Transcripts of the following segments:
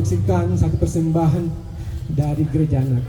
menyaksikan satu persembahan dari Gereja Anak.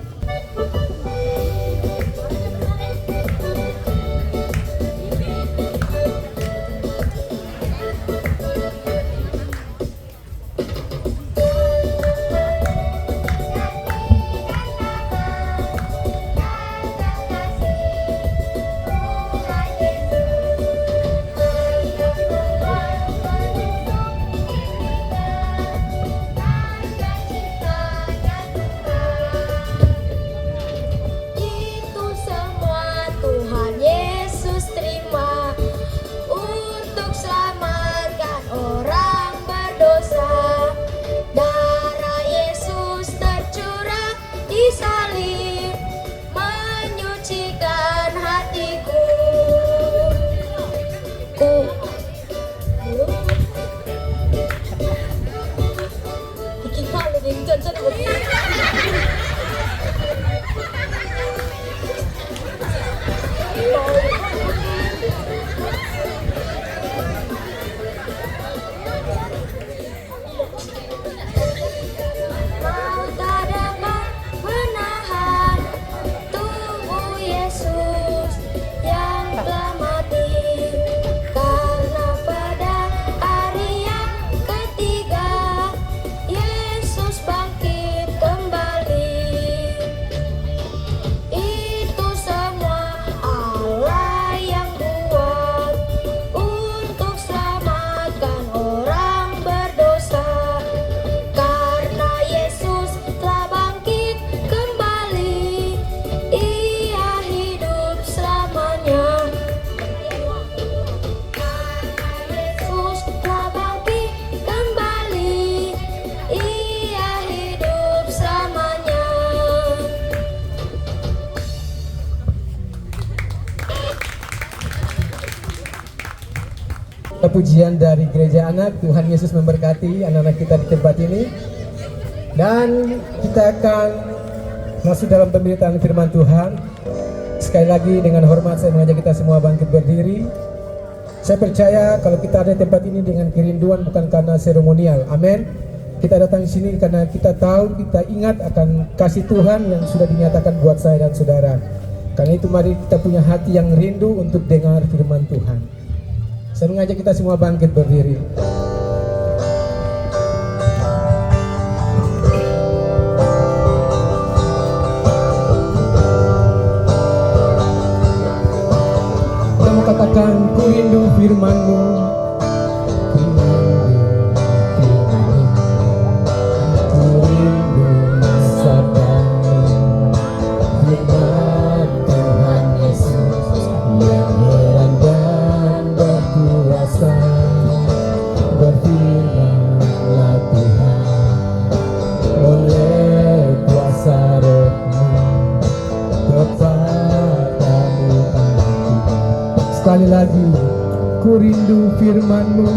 Pujian dari Gereja Anak. Tuhan Yesus memberkati anak-anak kita di tempat ini, dan kita akan masuk dalam pemberitaan firman Tuhan. Sekali lagi dengan hormat saya mengajak kita semua bangkit berdiri. Saya percaya kalau kita ada di tempat ini dengan kerinduan, bukan karena seremonial. Amin. Kita datang di sini karena kita tahu, kita ingat akan kasih Tuhan yang sudah dinyatakan buat saya dan saudara. Karena itu mari kita punya hati yang rindu untuk dengar firman Tuhan. Saya mengajak kita semua bangkit berdiri. Kita mau katakan, ku rindu firman-Mu, ku rindu sabda-Mu, firman Tuhan Yesus yang heran dan berkuasa. Berfirmanlah Tuhan oleh kuasa Roh-Mu kepadamu aku. Sekali lagi, ku rindu firman-Mu,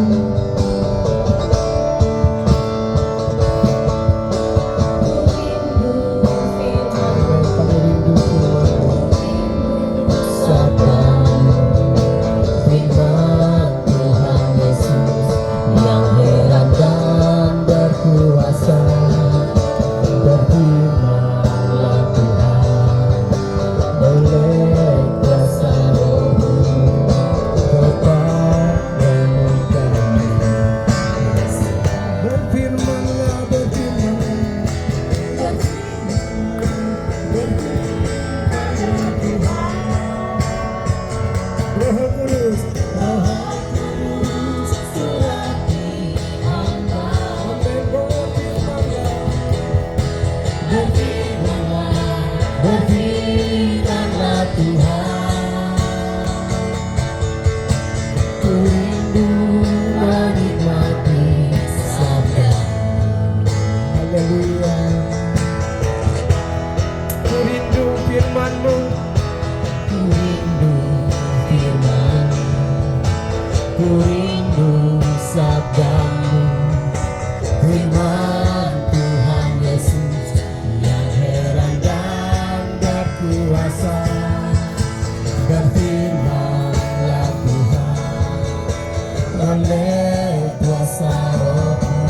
oleh kuasa Roh-Mu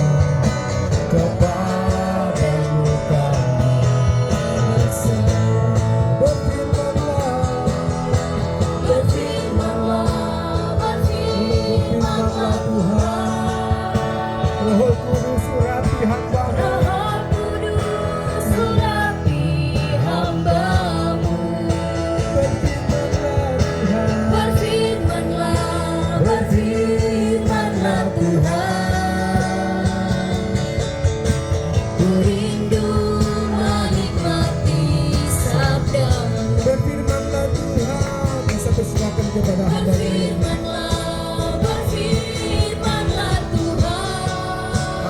kepada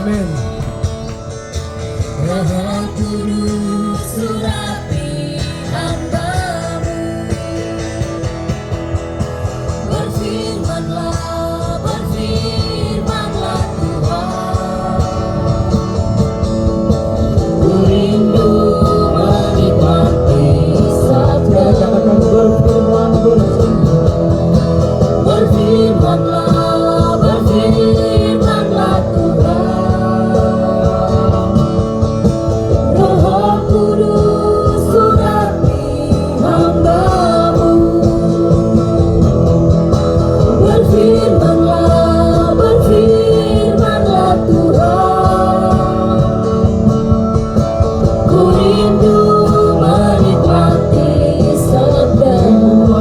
Amin. Roh Kudus urapi hamba-Mu, berfirmanlah, berfirmanlah Tuhan. Ku rindu menikmati sabda, Katakan berfirman, berfirmanlah, berfirmanlah Tuhan. Roh Kudus urapi hamba-Mu, berfirmanlah, berfirmanlah Tuhan. Ku rindu menikmati sabda-Mu,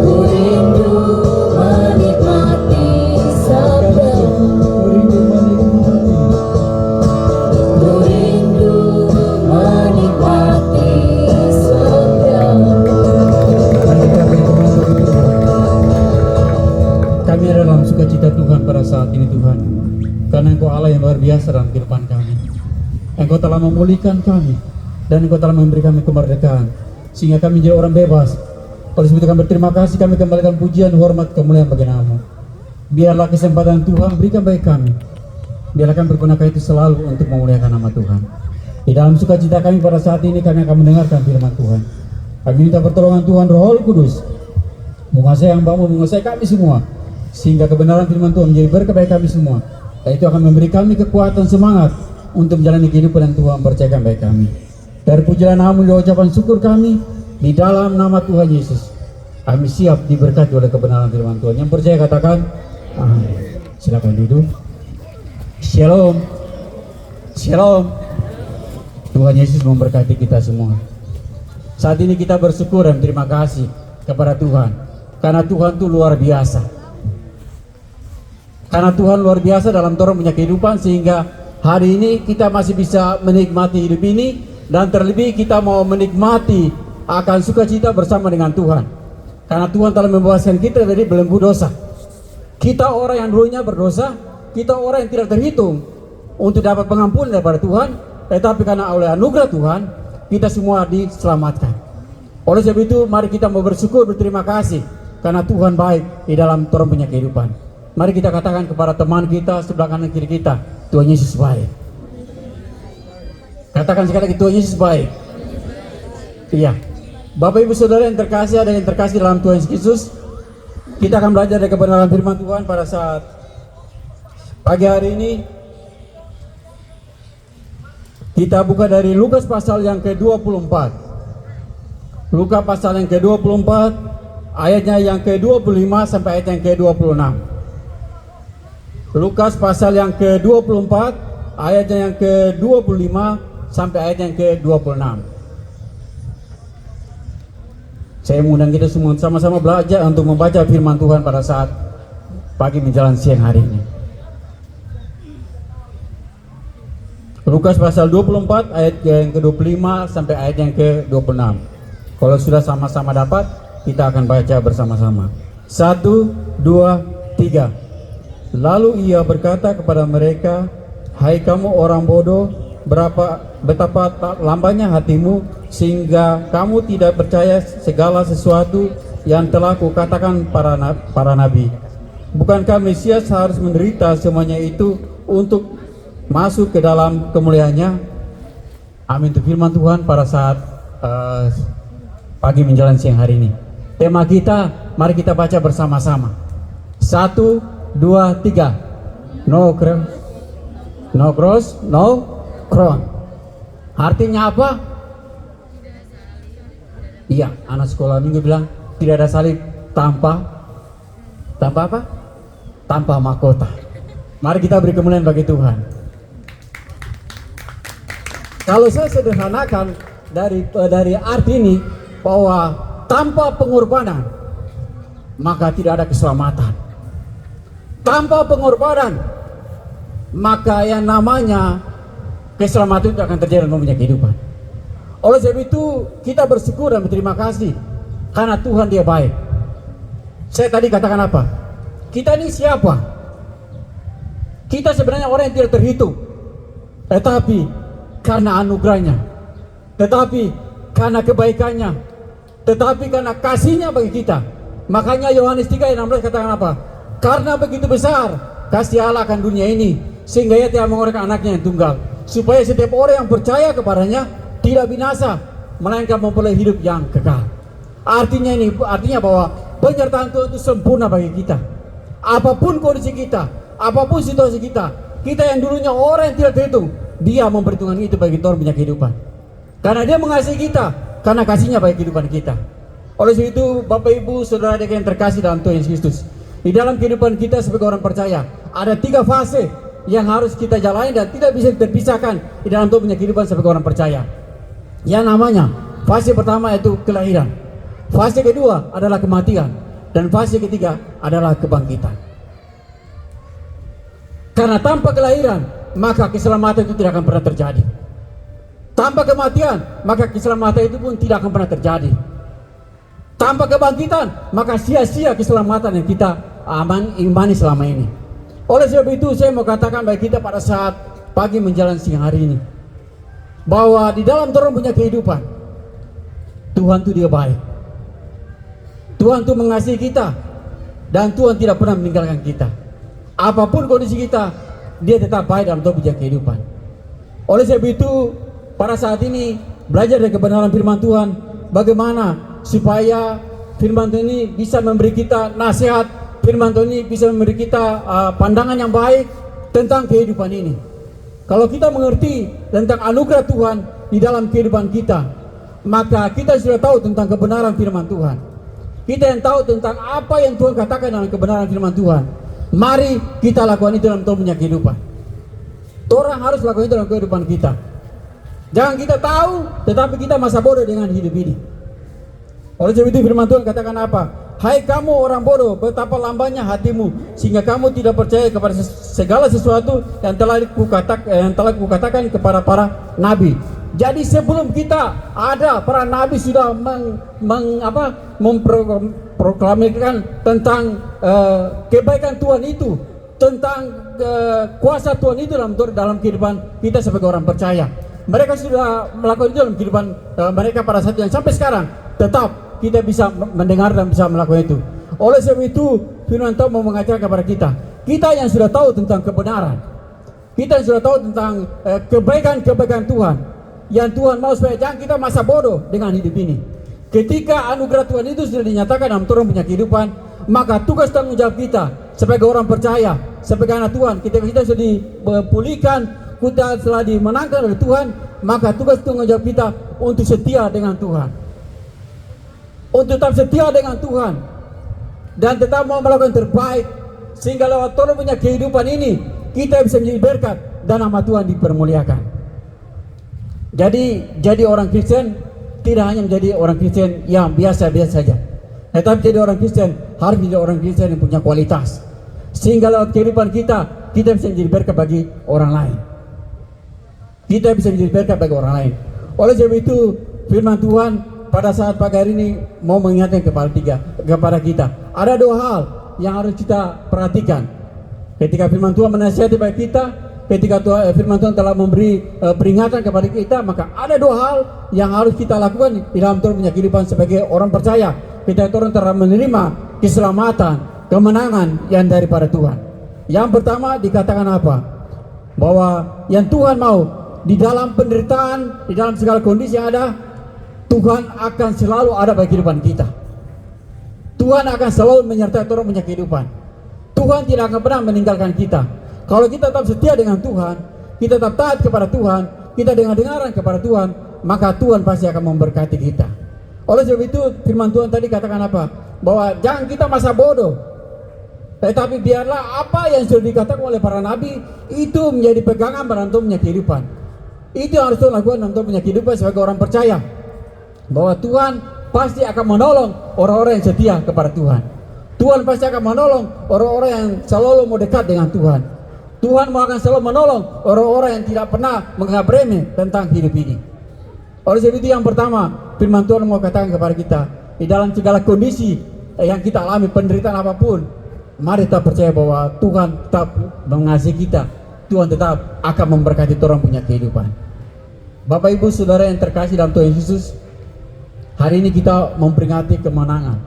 ku rindu menikmati sabda-Mu, ku rindu menikmati sabda-Mu. Kami ada dalam sukacita Tuhan pada saat ini Tuhan, karena Engkau Allah yang luar biasa dalam kehidupan kami. Engkau telah memulihkan kami, dan Engkau telah memberi kami kemerdekaan, sehingga kami menjadi orang bebas. Oleh sebab itu kami berterima kasih, kami kembalikan pujian, hormat, kemuliaan bagi nama-Mu. Biarlah kesempatan Tuhan berikan bagi kami, biarlah kami bergunakan itu selalu untuk memuliakan nama Tuhan. Di dalam sukacita kami pada saat ini, kami akan mendengarkan firman Tuhan. Kami minta pertolongan Tuhan Roh Kudus, menguasai hamba-Mu, menguasai kami semua, sehingga kebenaran firman Tuhan menjadi berkat bagi kami semua. Dan itu akan memberi kami kekuatan, semangat untuk menjalani kehidupan yang Tuhan percayakan bagi kami. Dari pujian nama-Mu dan ucapan syukur kami, di dalam nama Tuhan Yesus, kami siap diberkati oleh kebenaran firman Tuhan. Yang percaya katakan amin. Silakan duduk. Shalom. Shalom. Tuhan Yesus memberkati kita semua. Saat ini kita bersyukur dan terima kasih kepada Tuhan, karena Tuhan itu luar biasa. Karena Tuhan luar biasa dalam orang punya kehidupan, sehingga hari ini kita masih bisa menikmati hidup ini, dan terlebih kita mau menikmati akan sukacita bersama dengan Tuhan. Karena Tuhan telah membebaskan kita dari belenggu dosa. Kita orang yang dulunya berdosa, kita orang yang tidak terhitung untuk dapat pengampunan daripada Tuhan, tetapi karena oleh anugerah Tuhan, kita semua diselamatkan. Oleh sebab itu, mari kita mau bersyukur, berterima kasih, karena Tuhan baik di dalam orang punya kehidupan. Mari kita katakan kepada teman kita sebelah kanan kiri kita, Tuhan Yesus baik. Katakan sekali lagi, Tuhan Yesus baik. Iya. Bapak Ibu Saudara yang terkasih, ada yang terkasih dalam Tuhan Yesus, kita akan belajar dari kebenaran firman Tuhan pada saat pagi hari ini. Kita buka dari Lukas pasal yang ke-24. Lukas pasal yang ke-24, ayatnya yang ke-25 sampai ayat yang ke-26. Lukas pasal yang ke-24, ayatnya yang ke-25 sampai ayat yang ke-26. Saya mengundang kita semua sama-sama belajar untuk membaca firman Tuhan pada saat pagi menjelang siang hari ini. Lukas pasal 24 ayat yang ke-25 sampai ayat yang ke-26. Kalau sudah sama-sama dapat, kita akan baca bersama-sama. 1, 2, 3. Lalu ia berkata kepada mereka, "Hai kamu orang bodoh, betapa lambannya hatimu, sehingga kamu tidak percaya segala sesuatu yang telah kukatakan para nabi. Bukankah Mesias harus menderita semuanya itu untuk masuk ke dalam kemuliaannya?" Amin. Itu firman Tuhan pada saat pagi menjelang siang hari ini. Tema kita, mari kita baca bersama-sama. 1, 2, 3. No cross, no crown. Artinya apa? Iya, anak sekolah minggu bilang tidak ada salib tanpa apa? Tanpa mahkota. Mari kita beri kemuliaan bagi Tuhan. Kalau saya sederhanakan dari arti ini, bahwa tanpa pengorbanan maka tidak ada keselamatan. Tanpa pengorbanan maka yang namanya keselamatan itu akan terjadi dalam punya kehidupan. Oleh sebab itu kita bersyukur dan berterima kasih karena Tuhan dia baik. Saya tadi katakan apa? Kita ini siapa? Kita sebenarnya orang yang tidak terhitung, tetapi karena anugerahnya, tetapi karena kebaikannya, tetapi karena kasihnya bagi kita. Makanya Yohanes 3:16 katakan apa? Karena begitu besar kasih Allah akan dunia ini, sehingga ia telah mengorbankan anaknya yang tunggal, supaya setiap orang yang percaya kepadanya tidak binasa, melainkan memperoleh hidup yang kekal. Artinya bahwa penyertaan Tuhan itu sempurna bagi kita. Apapun kondisi kita, apapun situasi kita, kita yang dulunya orang yang tidak terhitung, Dia memperhitungkan itu bagi kita punya kehidupan. Karena Dia mengasihi kita, karena kasihnya bagi kehidupan kita. Oleh sebab itu, Bapak Ibu, saudara yang terkasih dalam Tuhan Yesus Kristus, di dalam kehidupan kita sebagai orang percaya, ada 3 fase yang harus kita jalani dan tidak bisa terpisahkan di dalam Tuhan punya kehidupan sebagai orang percaya. Yang namanya, fase pertama yaitu kelahiran, fase kedua adalah kematian, dan fase ketiga adalah kebangkitan. Karena tanpa kelahiran, maka keselamatan itu tidak akan pernah terjadi. Tanpa kematian, maka keselamatan itu pun tidak akan pernah terjadi. Tanpa kebangkitan, maka sia-sia keselamatan yang kita imani selama ini. Oleh sebab itu, saya mau katakan bagi kita pada saat pagi menjelang siang hari ini, bahwa di dalam Tuhan punya kehidupan, Tuhan itu Dia baik. Tuhan itu mengasihi kita, dan Tuhan tidak pernah meninggalkan kita. Apapun kondisi kita, Dia tetap baik dalam Tuhan punya kehidupan. Oleh sebab itu, pada saat ini belajar dari kebenaran firman Tuhan, bagaimana supaya firman Tuhan ini bisa memberi kita nasihat, firman Tuhan ini bisa memberi kita pandangan yang baik tentang kehidupan ini. Kalau kita mengerti tentang anugerah Tuhan di dalam kehidupan kita, maka kita sudah tahu tentang kebenaran firman Tuhan. Kita yang tahu tentang apa yang Tuhan katakan dalam kebenaran firman Tuhan. Mari kita lakukan itu dalam Tuhan punya kehidupan. Orang harus lakukan itu dalam kehidupan kita. Jangan kita tahu, tetapi kita masa bodoh dengan hidup ini. Oleh sebab itu firman Tuhan katakan apa? Hai kamu orang bodoh, betapa lambannya hatimu, sehingga kamu tidak percaya kepada segala sesuatu yang telah kukatakan kepada para nabi. Jadi sebelum kita ada, para nabi sudah memproklamirkan tentang kebaikan Tuhan itu, tentang kuasa Tuhan itu dalam kehidupan kita sebagai orang percaya. Mereka sudah melakukan itu dalam kehidupan mereka pada saat yang sampai sekarang tetap kita bisa mendengar dan bisa melakukan itu. Oleh sebab itu firman Tuhan mau mengajarkan kepada kita yang sudah tahu tentang kebenaran, kita yang sudah tahu tentang kebaikan-kebaikan Tuhan, yang Tuhan mau supaya jangan kita masa bodoh dengan hidup ini. Ketika anugerah Tuhan itu sudah dinyatakan dalam Tuhan punya kehidupan, maka tugas tanggung jawab kita sebagai orang percaya, sebagai anak Tuhan, kita sudah dipulihkan, kita telah dimenangkan oleh Tuhan, maka tugas tanggung jawab kita untuk setia dengan Tuhan, untuk tetap setia dengan Tuhan, dan tetap mau melakukan terbaik, sehingga lewat Tuhan punya kehidupan ini kita bisa menjadi berkat dan nama Tuhan dipermuliakan. Jadi orang Kristen tidak hanya menjadi orang Kristen yang biasa-biasa saja, tetapi jadi orang Kristen harus menjadi orang Kristen yang punya kualitas, sehingga lewat kehidupan kita bisa menjadi berkat bagi orang lain. Kita bisa menjadi berkat bagi orang lain. Oleh sebab itu firman Tuhan pada saat pagi hari ini mau mengingatkan kepada kita. Ada 2 hal yang harus kita perhatikan ketika firman Tuhan menasihati bagi kita. Ketika firman Tuhan telah memberi peringatan kepada kita, maka ada 2 hal yang harus kita lakukan di dalam Tuhan punya kehidupan sebagai orang percaya. Kita orang telah menerima keselamatan, kemenangan yang daripada Tuhan. Yang pertama dikatakan apa? Bahwa yang Tuhan mau di dalam penderitaan, di dalam segala kondisi yang ada, Tuhan akan selalu ada bagi kehidupan kita. Tuhan akan selalu menyertai orang punya kehidupan. Tuhan tidak akan pernah meninggalkan kita. Kalau kita tetap setia dengan Tuhan, kita tetap taat kepada Tuhan, kita dengar-dengaran kepada Tuhan, maka Tuhan pasti akan memberkati kita. Oleh sebab itu firman Tuhan tadi katakan apa? Bahwa jangan kita masa bodoh, tetapi biarlah apa yang sudah dikatakan oleh para nabi itu menjadi pegangan dalam Tuhan punya kehidupan. Itu yang harus Tuhan lakukan dalam Tuhan punya kehidupan sebagai orang percaya, bahwa Tuhan pasti akan menolong orang-orang yang setia kepada Tuhan. Tuhan pasti akan menolong orang-orang yang selalu mau dekat dengan Tuhan. Tuhan akan selalu menolong orang-orang yang tidak pernah menganggap remeh tentang hidup ini. Oleh sebab itu yang pertama firman Tuhan mau katakan kepada kita, di dalam segala kondisi yang kita alami, penderitaan apapun, mari kita percaya bahwa Tuhan tetap mengasihi kita. Tuhan tetap akan memberkati orang punya kehidupan. Bapak Ibu Saudara yang terkasih dalam Tuhan Yesus, hari ini kita memperingati kemenangan.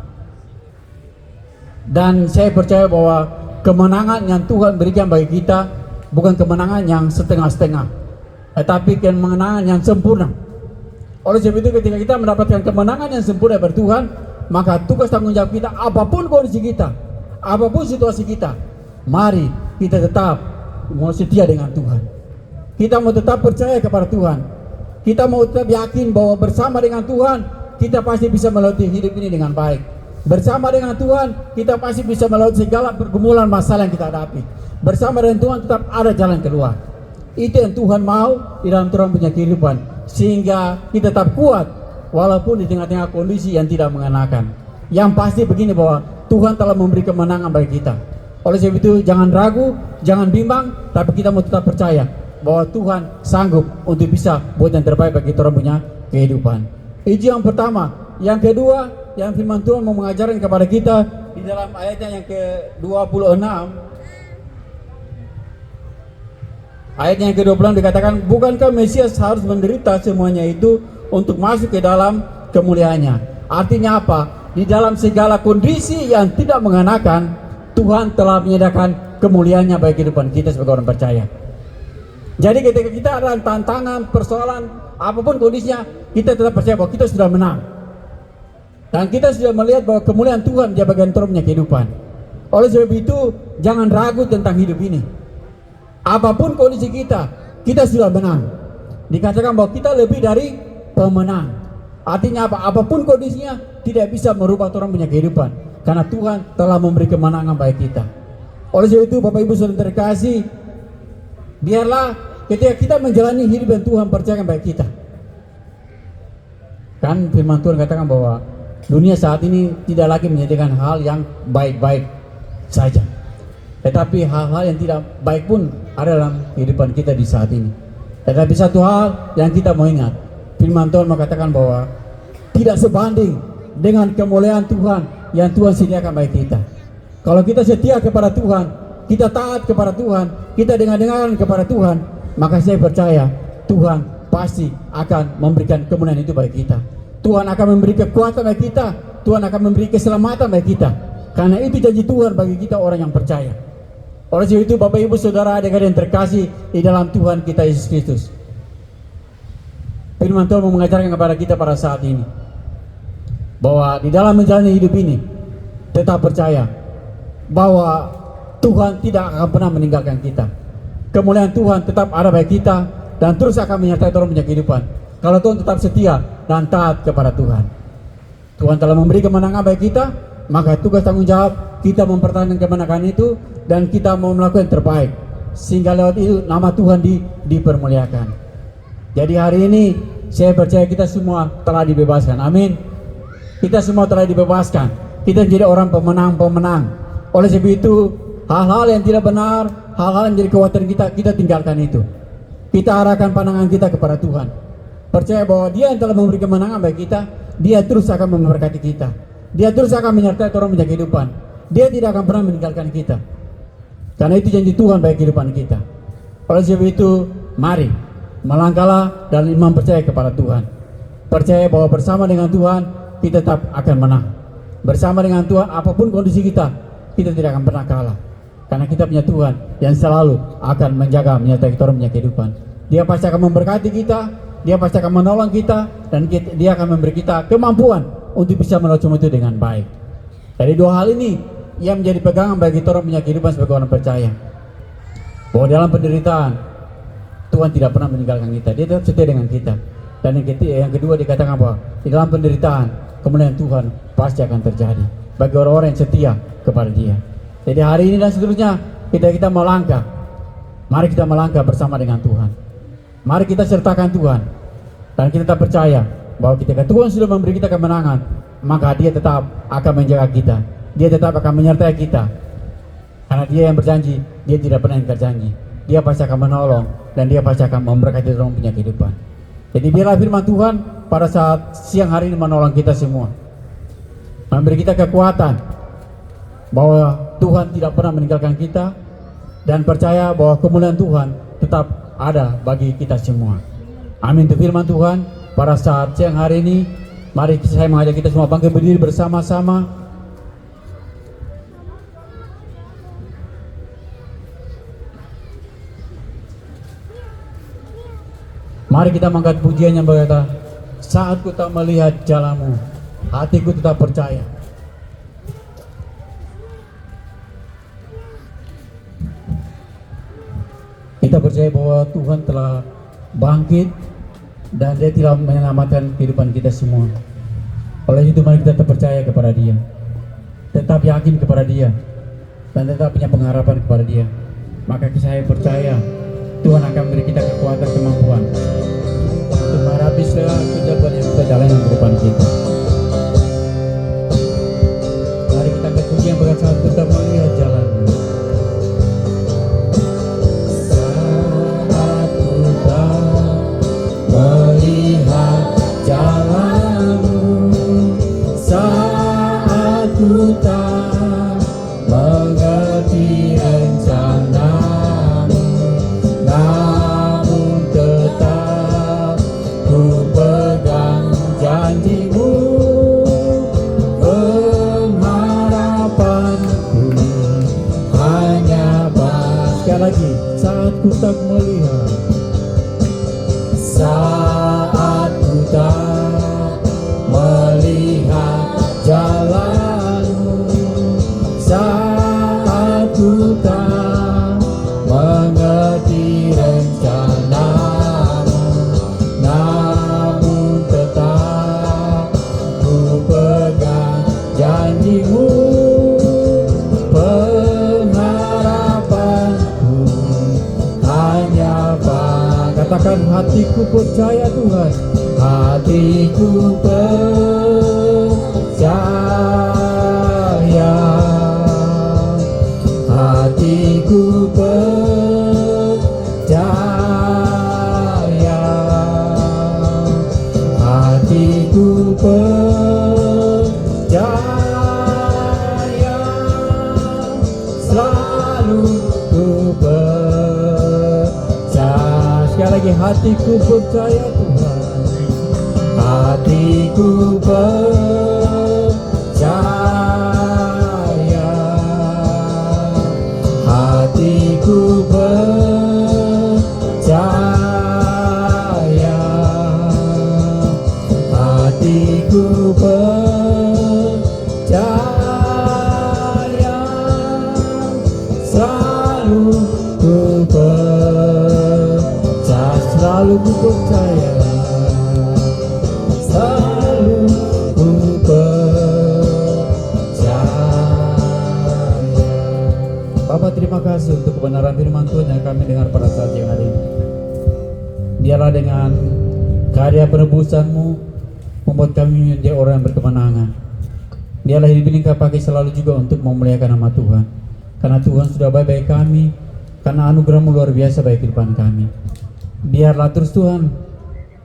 Dan saya percaya bahwa kemenangan yang Tuhan berikan bagi kita bukan kemenangan yang setengah-setengah, tetapi kemenangan yang sempurna. Oleh sebab itu ketika kita mendapatkan kemenangan yang sempurna dari Tuhan, maka tugas tanggung jawab kita, apapun kondisi kita, apapun situasi kita, mari kita tetap mau setia dengan Tuhan. Kita mau tetap percaya kepada Tuhan. Kita mau tetap yakin bahwa bersama dengan Tuhan kita pasti bisa melewati hidup ini dengan baik. Bersama dengan Tuhan kita pasti bisa melewati segala pergumulan masalah yang kita hadapi. Bersama dengan Tuhan tetap ada jalan keluar. Itu yang Tuhan mau di dalam Tuhan punya kehidupan, sehingga kita tetap kuat walaupun di tengah-tengah kondisi yang tidak mengenakan. Yang pasti begini, bahwa Tuhan telah memberi kemenangan bagi kita. Oleh sebab itu jangan ragu, jangan bimbang, tapi kita mau tetap percaya bahwa Tuhan sanggup untuk bisa buat yang terbaik bagi orang punya kehidupan. Itu yang pertama. Yang kedua, yang firman Tuhan mau mengajarkan kepada kita di dalam ayatnya yang ke-26. Ayatnya yang ke-26 dikatakan, bukankah Mesias harus menderita semuanya itu untuk masuk ke dalam kemuliaannya? Artinya apa? Di dalam segala kondisi yang tidak mengenakan, Tuhan telah menyediakan kemuliaannya bagi kehidupan kita sebagai orang percaya. Jadi ketika kita ada tantangan, persoalan, apapun kondisinya, kita tetap percaya bahwa kita sudah menang. Dan kita sudah melihat bahwa kemuliaan Tuhan menjadi bagian punya kehidupan. Oleh sebab itu, jangan ragu tentang hidup ini. Apapun kondisi kita sudah menang. Dikatakan bahwa kita lebih dari pemenang. Artinya apa? Apapun kondisinya tidak bisa merubah orang punya kehidupan, karena Tuhan telah memberi kemenangan bagi kita. Oleh sebab itu Bapak Ibu Saudara terkasih, biarlah ketika kita menjalani hidup yang Tuhan percayakan bagi kita. Kan firman Tuhan katakan bahwa dunia saat ini tidak lagi menyediakan hal yang baik-baik saja, tetapi hal-hal yang tidak baik pun ada dalam kehidupan kita di saat ini. Tetapi satu hal yang kita mau ingat, firman Tuhan mengatakan bahwa tidak sebanding dengan kemuliaan Tuhan yang Tuhan sediakan bagi kita. Kalau kita setia kepada Tuhan, kita taat kepada Tuhan, kita dengar-dengar kepada Tuhan, maka saya percaya Tuhan pasti akan memberikan kemuliaan itu bagi kita. Tuhan akan memberi kekuatan bagi kita, Tuhan akan memberi keselamatan bagi kita. Karena itu janji Tuhan bagi kita orang yang percaya. Oleh sebab itu Bapak Ibu Saudara adik-adik yang terkasih di dalam Tuhan kita Yesus Kristus, firman Tuhan mengajarkan kepada kita pada saat ini bahwa di dalam menjalani hidup ini tetap percaya bahwa Tuhan tidak akan pernah meninggalkan kita. Kemuliaan Tuhan tetap ada bagi kita dan terus akan menyertai orang punya kehidupan kalau Tuhan tetap setia dan taat kepada Tuhan. Tuhan telah memberi kemenangan bagi kita, maka tugas tanggung jawab kita mempertahankan kemenangan itu dan kita mau melakukan yang terbaik, sehingga lewat itu nama Tuhan dipermuliakan. Jadi hari ini saya percaya kita semua telah dibebaskan. Amin. Kita semua telah dibebaskan. Kita menjadi orang pemenang-pemenang. Oleh sebab itu hal-hal yang tidak benar, hal-hal yang menjadi kekhawatiran kita tinggalkan itu. Kita arahkan pandangan kita kepada Tuhan. Percaya bahwa Dia yang telah memberi kemenangan bagi kita, Dia terus akan memberkati kita. Dia terus akan menyertai orang punya kehidupan. Dia tidak akan pernah meninggalkan kita. Karena itu janji Tuhan bagi kehidupan kita. Oleh sebab itu, mari melangkahlah dan iman percaya kepada Tuhan. Percaya bahwa bersama dengan Tuhan kita tetap akan menang. Bersama dengan Tuhan apapun kondisi kita tidak akan pernah kalah. Karena kita punya Tuhan yang selalu akan menjaga menyertai kita orang punya kehidupan. Dia pasti akan memberkati kita, Dia pasti akan menolong kita, dan Dia akan memberi kita kemampuan untuk bisa melakukan semua itu dengan baik. Dari dua hal ini yang menjadi pegangan bagi kita orang punya kehidupan sebagai orang percaya, bahwa dalam penderitaan Tuhan tidak pernah meninggalkan kita. Dia tetap setia dengan kita. Dan yang kedua dikatakan bahwa di dalam penderitaan kemuliaan Tuhan pasti akan terjadi bagi orang-orang yang setia kepada Dia. Jadi hari ini dan seterusnya kita melangkah. Mari kita melangkah bersama dengan Tuhan. Mari kita sertakan Tuhan. Dan kita tetap percaya bahwa ketika Tuhan sudah memberi kita kemenangan, maka Dia tetap akan menjaga kita. Dia tetap akan menyertai kita. Karena Dia yang berjanji, Dia tidak pernah ingkar janji. Dia pasti akan menolong dan Dia pasti akan memberkati orang punya kehidupan. Jadi biarlah firman Tuhan pada saat siang hari ini menolong kita semua, memberi kita kekuatan bahwa Tuhan tidak pernah meninggalkan kita, dan percaya bahwa kemuliaan Tuhan tetap ada bagi kita semua. Amin. Itu firman Tuhan pada saat siang hari ini. Mari saya mengajak kita semua bangkit berdiri bersama-sama. Mari kita mengangkat pujian yang berkata, saat ku tak melihat jalanmu, hatiku tetap percaya. Kita percaya bahwa Tuhan telah bangkit dan Dia telah menyelamatkan kehidupan kita semua. Oleh itu mari kita tetap percaya kepada Dia, tetap yakin kepada Dia, dan tetap punya pengharapan kepada Dia. Maka saya percaya Tuhan akan beri kita kekuatan, kemampuan untuk menghadapi segala kejadian yang kita jalani di depan kita. Mari kita angkat pujian bagi saat kita melihat jalanmu. Saat kita melihat jalanmu, saat kita mengerti rencanamu, namun tetap ku pegang janjimu, pengharapanku hanya sekali lagi, saat ku tak melihat, saat ku tak melihat jalanmu, saat ku tak mengerti rencanamu, namun tetap ku pegang janjimu, pengharapanku hanya katakan hatiku percaya Tuhan, hatiku percaya, hatiku percaya, hatiku percaya, selalu ku percaya. Sekali lagi, hatiku percaya Tuhan, hatiku percaya, hatiku percaya, hatiku percaya, selalu ku percaya, selalu ku percaya, selalu ku percaya. Bapak, terima kasih untuk kebenaran firman Tuhan yang kami dengar pada saat yang hari ini. Biarlah dengan karya penebusan-Mu membuat kami menjadi orang yang berkemenangan. Biarlah hidup ini Kau pakai selalu juga untuk memuliakan nama Tuhan, karena Tuhan sudah baik bagi kami, karena anugerah-Mu luar biasa bagi kehidupan kami. Biarlah terus Tuhan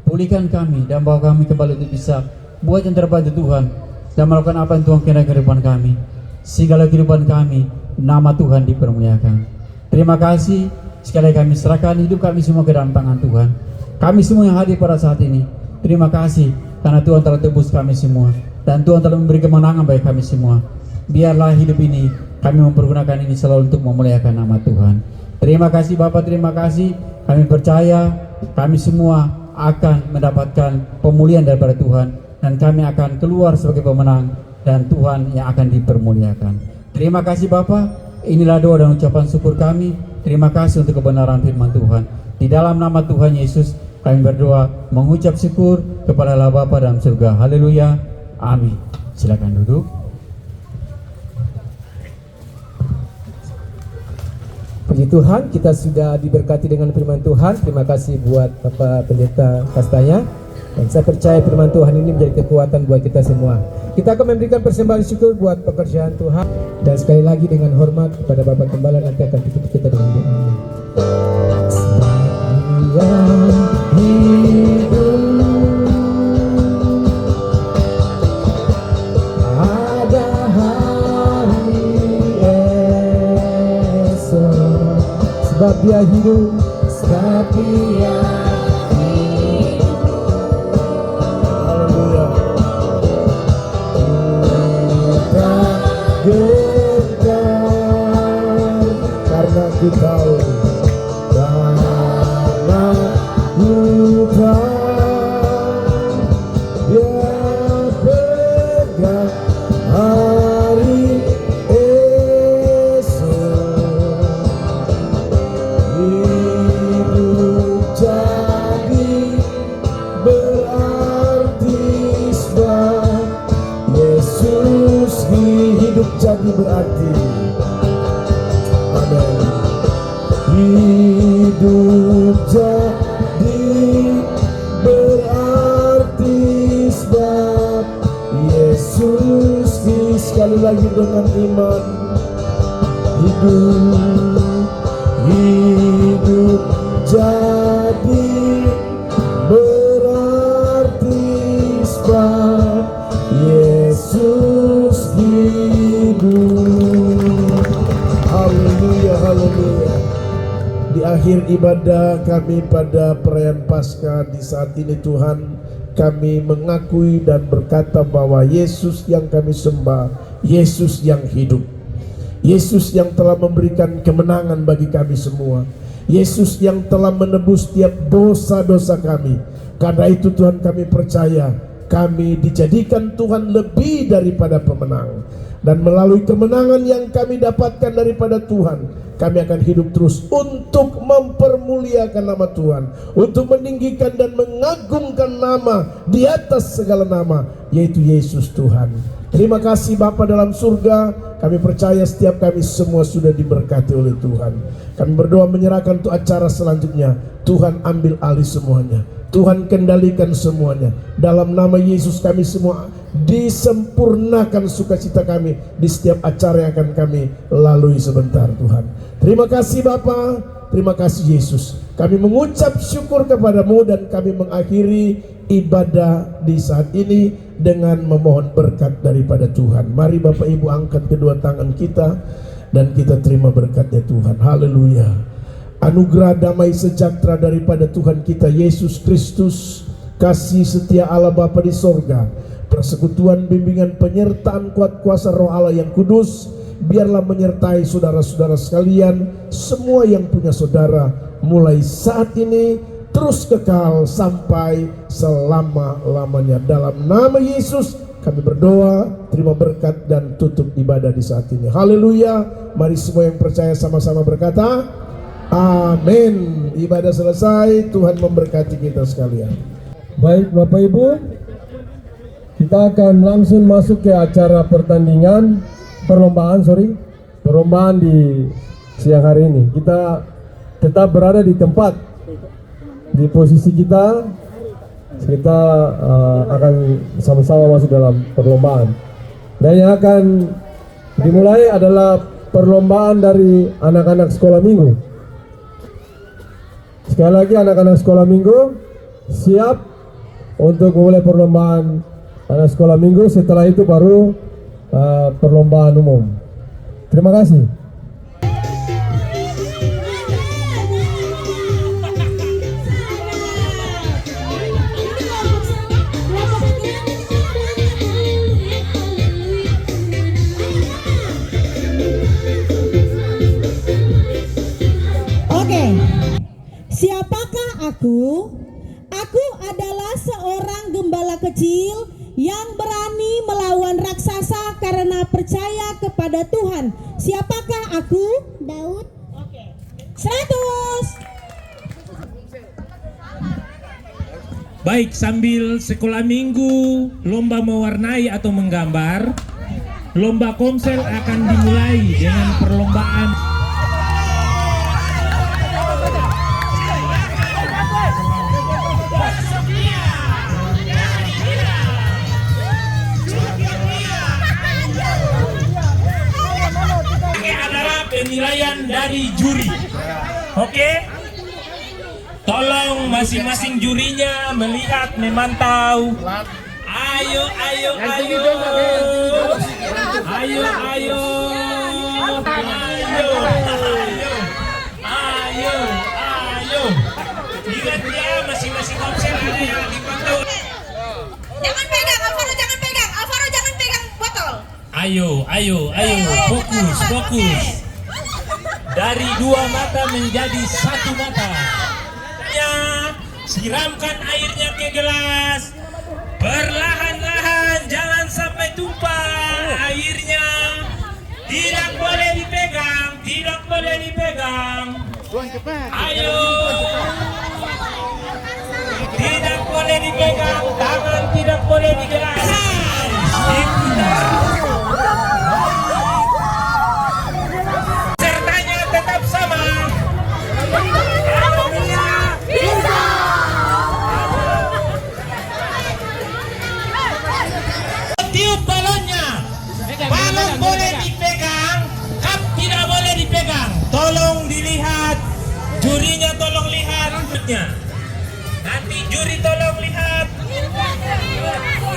pulihkan kami dan bawa kami kembali untuk bisa buat yang terbaik Tuhan dan melakukan apa yang Tuhan kehendaki kehidupan kami, segala kehidupan kami nama Tuhan dipermuliakan. Terima kasih sekali kami serahkan hidup kami semua ke dalam tangan Tuhan. Kami semua yang hadir pada saat ini, terima kasih karena Tuhan telah tebus kami semua dan Tuhan telah memberi kemenangan bagi kami semua. Biarlah hidup ini kami mempergunakan ini selalu untuk memuliakan nama Tuhan. Terima kasih Bapak, terima kasih. Kami percaya kami semua akan mendapatkan pemulihan daripada Tuhan dan kami akan keluar sebagai pemenang dan Tuhan yang akan dipermuliakan. Terima kasih Bapak. Inilah doa dan ucapan syukur kami. Terima kasih untuk kebenaran firman Tuhan. Di dalam nama Tuhan Yesus kami berdoa mengucap syukur kepada Allah Bapa dalam surga. Haleluya. Amin. Silakan duduk. Puji Tuhan, kita sudah diberkati dengan firman Tuhan. Terima kasih buat Bapak Pendeta Kastanya. Dan saya percaya firman Tuhan ini menjadi kekuatan buat kita semua. Kita akan memberikan persembahan syukur buat pekerjaan Tuhan. Dan sekali lagi dengan hormat kepada Bapak Gembala, nanti akan tutup kita dengan doa. Ada hari sebab Dia hidup. sebab Dia Haleluya. Kita gentar karena ku tahu, karena ku tahu Dia pegang hari esok. Hidup jadi berarti sebab Yesus hidup jadi berarti. Amin. Hidup jadi berarti sebab Yesus sekali lagi dengan iman. Hidup jadi berarti sebab Yesus hidup. Haleluya, haleluya. Di akhir ibadah kami pada perayaan Paskah di saat ini Tuhan, kami mengakui dan berkata bahwa Yesus yang kami sembah, Yesus yang hidup, Yesus yang telah memberikan kemenangan bagi kami semua, Yesus yang telah menebus setiap dosa-dosa kami. Karena itu Tuhan, kami percaya kami dijadikan Tuhan lebih daripada pemenang, dan melalui kemenangan yang kami dapatkan daripada Tuhan, kami akan hidup terus untuk mempermuliakan nama Tuhan, untuk meninggikan dan mengagungkan nama di atas segala nama, yaitu Yesus Tuhan. Terima kasih Bapa dalam surga. Kami percaya setiap kami semua sudah diberkati oleh Tuhan. Kami berdoa menyerahkan untuk acara selanjutnya. Tuhan ambil alih semuanya, Tuhan kendalikan semuanya. Dalam nama Yesus kami semua disempurnakan sukacita kami di setiap acara yang akan kami lalui sebentar Tuhan. Terima kasih Bapa, terima kasih Yesus. Kami mengucap syukur kepadamu dan kami mengakhiri ibadah di saat ini dengan memohon berkat daripada Tuhan. Mari Bapak Ibu angkat kedua tangan kita dan kita terima berkatnya Tuhan. Haleluya. Anugerah damai sejahtera daripada Tuhan kita Yesus Kristus, kasih setia Allah Bapa di sorga, persekutuan bimbingan penyertaan kuat kuasa Roh Allah yang kudus, biarlah menyertai saudara-saudara sekalian, semua yang punya saudara, mulai saat ini terus kekal sampai selama-lamanya. Dalam nama Yesus kami berdoa, terima berkat dan tutup ibadah di saat ini. Haleluya. Mari semua yang percaya sama-sama berkata amin. Ibadah selesai, Tuhan memberkati kita sekalian. Baik Bapak Ibu, kita akan langsung masuk ke acara perlombaan di siang hari ini. Kita tetap berada di tempat, di posisi kita akan sama-sama masuk dalam perlombaan. Dan yang akan dimulai adalah perlombaan dari anak-anak sekolah minggu. Sekali lagi, anak-anak sekolah minggu siap untuk memulai perlombaan anak sekolah minggu. Setelah itu baru perlombaan umum. Terima kasih. Oke, siapakah aku? Aku adalah seorang gembala kecil yang berani melawan raksasa karena percaya kepada Tuhan. Siapakah aku? Daud. Oke. 100. Baik, sambil sekolah minggu lomba mewarnai atau menggambar, lomba komsel akan dimulai dengan perlombaan. Ini adalah penilaian dari juri. Oke? Tolong masing-masing jurinya melihat, memantau. Ayo, ayo, ayo. Ayo, ayo. Ayo, ayo. Ayo. Jangan pegang, Alvaro jangan pegang. Alvaro jangan pegang botol. Ayo, fokus. Dari dua mata menjadi satu mata. Ya, siramkan airnya ke gelas. Perlahan-lahan, jangan sampai tumpah airnya. Tidak boleh dipegang. Ayo. Tidak boleh dipegang, tangan tidak boleh digerak. Sertanya tetap sama. Tiup balonnya. Balon boleh dipegang, cup tidak boleh dipegang. Tolong dilihat, jurinya tolong lihat. Nanti juri tolong lihat.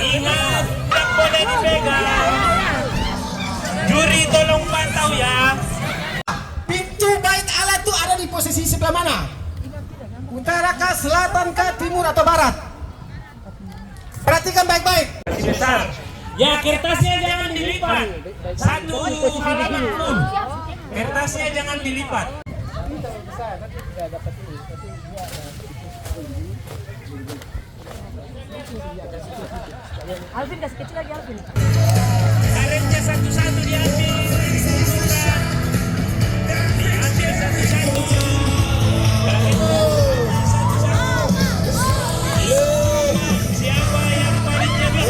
Ingat, tidak boleh dipegang. Juri tolong pantau ya. Pintu bait Allah itu ada di posisi sebelah mana? Utara kah, selatan kah, timur atau barat? Perhatikan baik-baik. Besar. Ya, kertasnya jangan dilipat. Satu halaman pun. Kertasnya jangan dilipat. Alvin kasih kecil lagi Alvin. Karetnya satu-satu diambil. Diambil satu-satu. Siapa yang paling jago?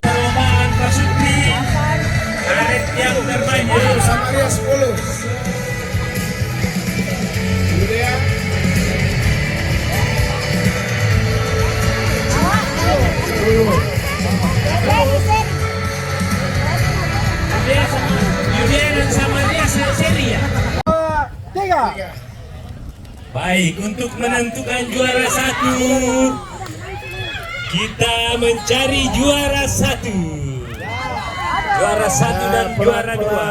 Perlombaan Pak Supri. Karet yang terbanyak. Samaria 10. Kemudian Yudian dan Samaria seri ya? 3. Baik, untuk menentukan juara satu, kita mencari juara satu. Juara satu dan juara dua.